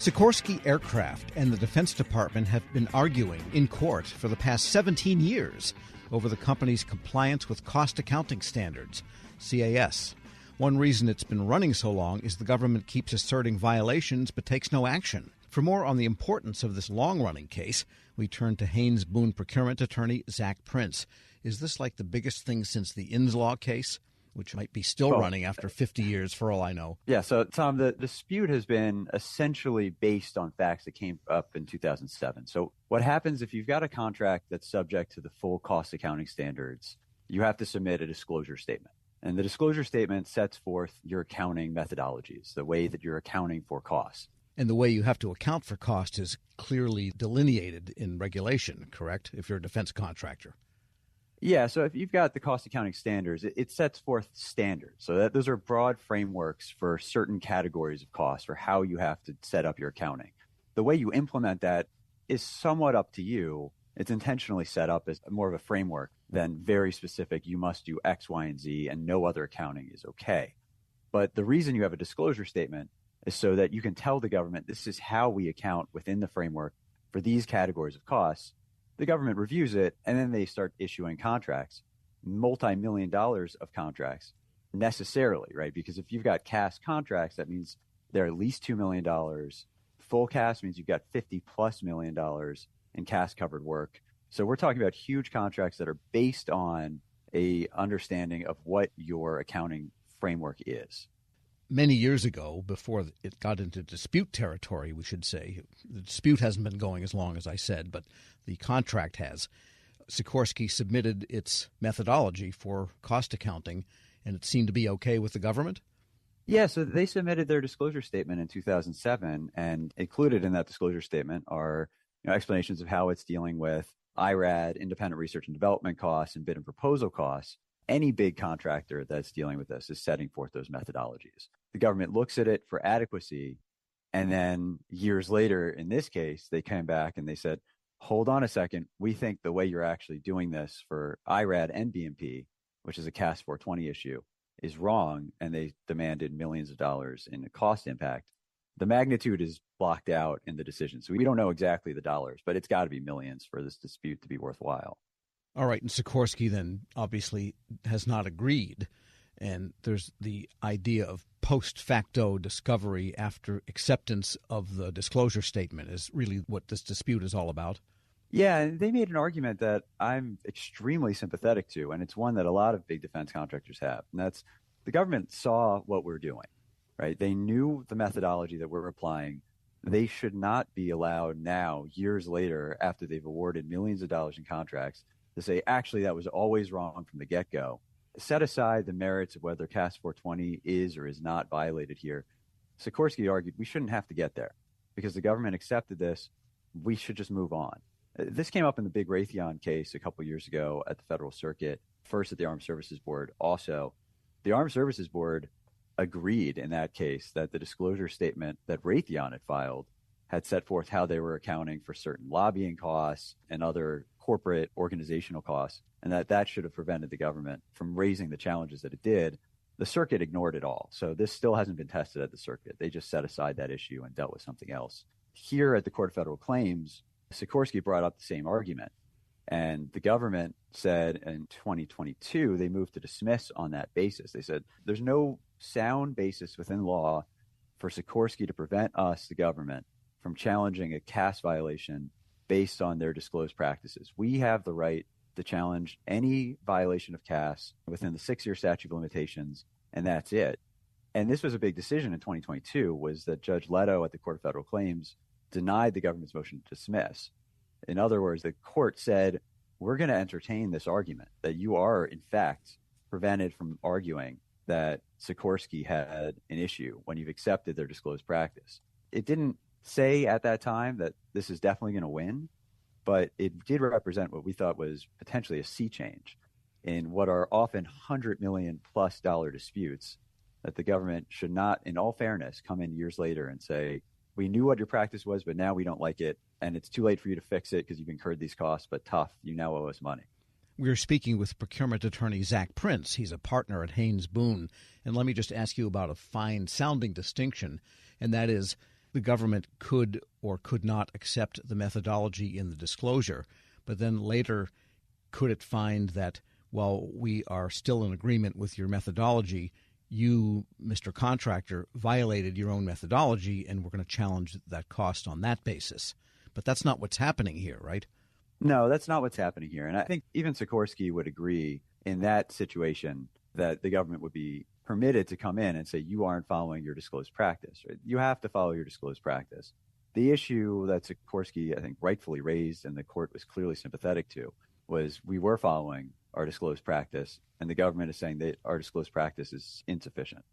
Sikorsky Aircraft and the Defense Department have been arguing in court for the past 17 years over the company's compliance with cost accounting standards, CAS. One reason it's been running so long is the government keeps asserting violations but takes no action. For more on the importance of this long-running case, we turn to Haynes Boone procurement attorney Zach Prince. Is this like the biggest thing since the Inslaw case, which might be still running after 50 years for all I know? Yeah, so Tom, the dispute has been essentially based on facts that came up in 2007. So what happens if you've got a contract that's subject to the full cost accounting standards, you have to submit a disclosure statement. And the disclosure statement sets forth your accounting methodologies, the way that you're accounting for costs. And the way you have to account for cost is clearly delineated in regulation, correct, if you're a defense contractor? Yeah, so if you've got the cost accounting standards, it sets forth standards. So that those are broad frameworks for certain categories of cost or how you have to set up your accounting. The way you implement that is somewhat up to you. It's intentionally set up as more of a framework than very specific, you must do X, Y, and Z, and no other accounting is okay. But the reason you have a disclosure statement is so that you can tell the government this is how we account within the framework for these categories of costs. The government reviews it, and then they start issuing contracts, multi-million dollars of contracts, necessarily, right? Because if you've got CAS contracts, that means they're at least $2 million. Full CAS means you've got $50+ million in CAS-covered work. So we're talking about huge contracts that are based on a understanding of what your accounting framework is. Many years ago, before it got into dispute territory, we should say, the dispute hasn't been going as long as I said, but the contract has. Sikorsky submitted its methodology for cost accounting, and it seemed to be okay with the government? Yeah, so they submitted their disclosure statement in 2007, and included in that disclosure statement are explanations of how it's dealing with IRAD, independent research and development costs, and bid and proposal costs. Any big contractor that's dealing with this is setting forth those methodologies. The government looks at it for adequacy, and then years later, in this case, they came back and they said, hold on a second, we think the way you're actually doing this for IRAD and BMP, which is a CAS 420 issue, is wrong, and they demanded millions of dollars in the cost impact. The magnitude is blocked out in the decision, so we don't know exactly the dollars, but it's got to be millions for this dispute to be worthwhile. All right, and Sikorsky then obviously has not agreed, and there's the idea of post facto discovery after acceptance of the disclosure statement is really what this dispute is all about. Yeah, and they made an argument that I'm extremely sympathetic to, and it's one that a lot of big defense contractors have, and that's the government saw what we're doing, right? They knew the methodology that we're applying. They should not be allowed now, years later, after they've awarded millions of dollars in contracts, to say, actually, that was always wrong from the get-go. Set aside the merits of whether CAS 420 is or is not violated here. Sikorsky argued we shouldn't have to get there because the government accepted this. We should just move on. This came up in the big Raytheon case a couple years ago at the Federal Circuit, first at the Armed Services Board. Also, the Armed Services Board agreed in that case that the disclosure statement that Raytheon had filed had set forth how they were accounting for certain lobbying costs and other corporate organizational costs, and that should have prevented the government from raising the challenges that it did. The circuit ignored it all. So this still hasn't been tested at the circuit. They just set aside that issue and dealt with something else. Here at the Court of Federal Claims, Sikorsky brought up the same argument. And the government said in 2022, they moved to dismiss on that basis. They said there's no sound basis within law for Sikorsky to prevent us, the government, from challenging a CAS violation based on their disclosed practices. We have the right to challenge any violation of CAS within the 6-year statute of limitations, and that's it. And this was a big decision in 2022, was that Judge Leto at the Court of Federal Claims denied the government's motion to dismiss. In other words, the court said, we're going to entertain this argument that you are, in fact, prevented from arguing that Sikorsky had an issue when you've accepted their disclosed practice. It didn't say at that time that this is definitely going to win, but it did represent what we thought was potentially a sea change in what are often $100 million+ disputes, that the government should not, in all fairness, come in years later and say, we knew what your practice was, but now we don't like it, and it's too late for you to fix it because you've incurred these costs, but tough, you now owe us money. We're speaking with procurement attorney Zach Prince. He's a partner at Haynes Boone. And let me just ask you about a fine-sounding distinction, and that is the government could or could not accept the methodology in the disclosure, but then later could it find that, well, we are still in agreement with your methodology, you, Mr. Contractor, violated your own methodology, and we're going to challenge that cost on that basis. But that's not what's happening here, right? No, that's not what's happening here. And I think even Sikorsky would agree in that situation that the government would be permitted to come in and say, you aren't following your disclosed practice. Right? You have to follow your disclosed practice. The issue that Sikorsky, I think, rightfully raised and the court was clearly sympathetic to was we were following our disclosed practice, and the government is saying that our disclosed practice is insufficient.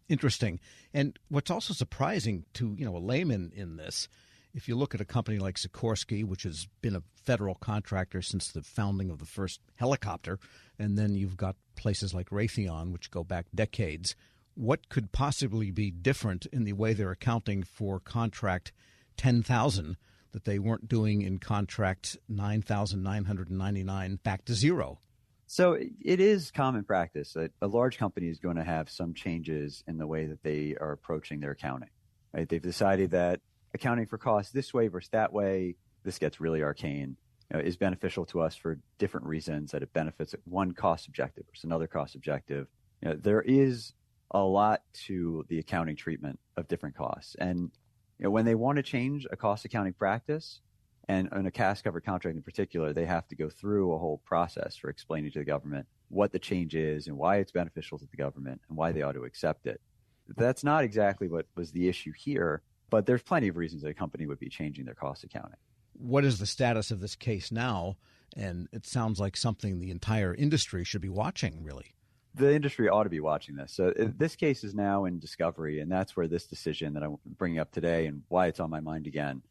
Interesting. And what's also surprising to, a layman in this, if you look at a company like Sikorsky, which has been a federal contractor since the founding of the first helicopter, and then you've got places like Raytheon, which go back decades, what could possibly be different in the way they're accounting for contract 10,000 that they weren't doing in contract 9,999 back to zero? So it is common practice that a large company is going to have some changes in the way that they are approaching their accounting. Right? They've decided that accounting for costs this way versus that way, this gets really arcane, is beneficial to us for different reasons, that it benefits one cost objective versus another cost objective. There is a lot to the accounting treatment of different costs. And when they want to change a cost accounting practice, and in a CAS-covered contract in particular, they have to go through a whole process for explaining to the government what the change is and why it's beneficial to the government and why they ought to accept it. That's not exactly what was the issue here, but there's plenty of reasons that a company would be changing their cost accounting. What is the status of this case now? And it sounds like something the entire industry should be watching, really. The industry ought to be watching this. So this case is now in discovery, and that's where this decision that I'm bringing up today and why it's on my mind again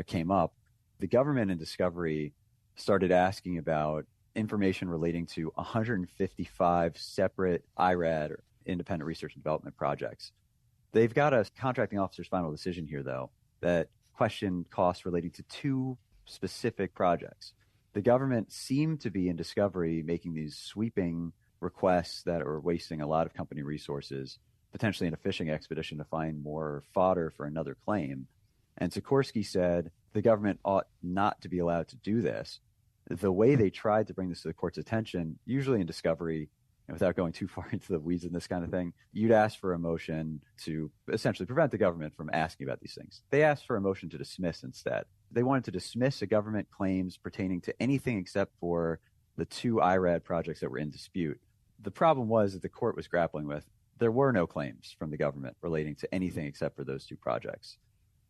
came up. The government in discovery started asking about information relating to 155 separate IRAD, or independent research and development projects. They've got a contracting officer's final decision here, though, that questioned costs relating to two specific projects. The government seemed to be in discovery making these sweeping requests that are wasting a lot of company resources, potentially in a fishing expedition to find more fodder for another claim. And Sikorsky said the government ought not to be allowed to do this. The way they tried to bring this to the court's attention, usually in discovery, and without going too far into the weeds in this kind of thing, you'd ask for a motion to essentially prevent the government from asking about these things. They asked for a motion to dismiss instead. They wanted to dismiss a government claims pertaining to anything except for the two IRAD projects that were in dispute. The problem was that the court was grappling with, there were no claims from the government relating to anything except for those two projects.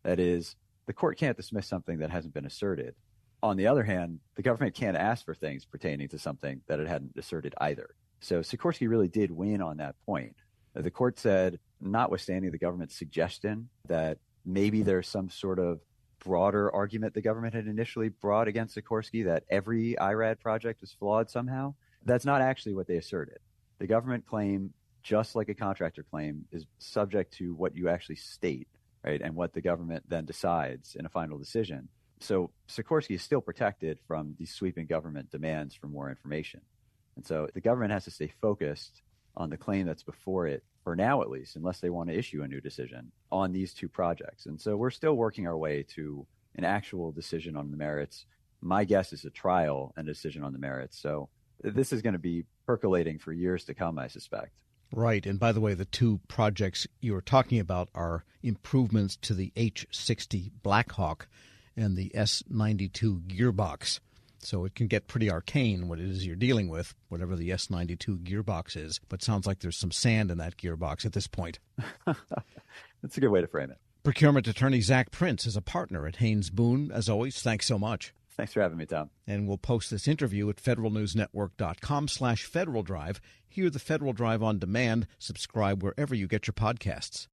That is, the court can't dismiss something that hasn't been asserted. On the other hand, the government can't ask for things pertaining to something that it hadn't asserted either. So Sikorsky really did win on that point. The court said, notwithstanding the government's suggestion that maybe there's some sort of broader argument the government had initially brought against Sikorsky that every IRAD project was flawed somehow, that's not actually what they asserted. The government claim, just like a contractor claim, is subject to what you actually state, right, and what the government then decides in a final decision. So Sikorsky is still protected from these sweeping government demands for more information. And so the government has to stay focused on the claim that's before it, for now at least, unless they want to issue a new decision on these two projects. And so we're still working our way to an actual decision on the merits. My guess is a trial and a decision on the merits. So this is going to be percolating for years to come, I suspect. Right. And by the way, the two projects you were talking about are improvements to the H-60 Black Hawk and the S-92 gearbox. So it can get pretty arcane what it is you're dealing with, whatever the S-92 gearbox is. But sounds like there's some sand in that gearbox at this point. That's a good way to frame it. Procurement attorney Zach Prince is a partner at Haynes Boone. As always, thanks so much. Thanks for having me, Tom. And we'll post this interview at federalnewsnetwork.com/Federal Drive. Hear the Federal Drive on demand. Subscribe wherever you get your podcasts.